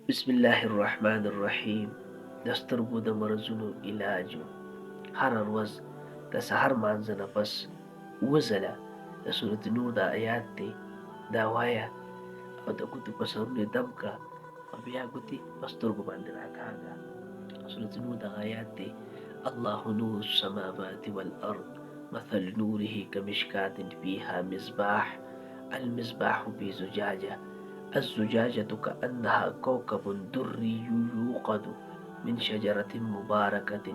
بسم الله الرحمن الرحیم. د سترګو د مرضونو علاج. هره ورځ د سحر مانځه نه پس اووه ځله د سورة نور دا آیات دی دا وایه او د ګوتو په سرونو یې دم کړه او بیا ګوتې په سترګو باندې راکاږه. سورة نور دغه آیات دی: الله نور السماوات والأرض مثل نوره كمشكاة فيها مصباح المصباح في زجاجة الزجاجة كأنها كوكب دري يوقد من شجرة مباركة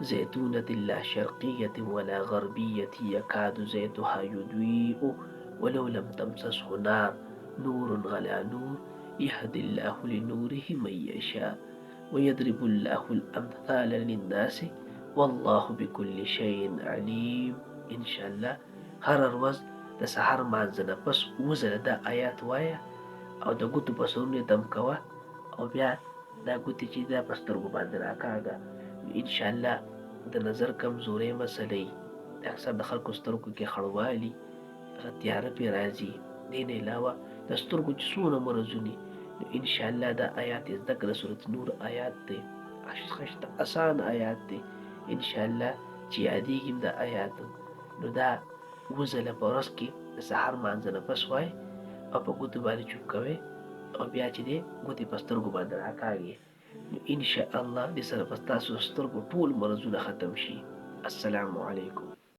زيتونة لا شرقية ولا غربية يكاد زيتها يضيء ولو لم تمسسه نار نور على نور يهدي الله لنوره من يشاء ويضرب الله الأمثال للناس والله بكل شيء عليم. إن شاء الله هر ورځ د سحر مانځه نه پس اووه ځله دا آیات وایه او د ګوتو په سرونو یې دم کوه او بیا دا ګوتې چې دا په سترګو باندې راکاږه. نو انشاءالله د نظر کمزورۍ مسلې اکثر د خلکو سترګو کې خړوالي هغه تیاره پرې راځي. دې نه علاوه د سترګو چې څونه مرضونه نو انشاءالله دا آیات یې زده کړه. سورة نور آیات دی خشته اسان آیات دی انشاءالله چې یادېږي دا آیات. نو دا اووه ځله په ورځ کې د سحر مانځه نه پس وایه او په ګوتو باندې چوب کوئ او بیا چې دی ګوتې په سترګو باندې راکاږي. نو انشاءالله دې سره به ستاسو سترګو ټول مرضونه ختم شي. السلام علیکم.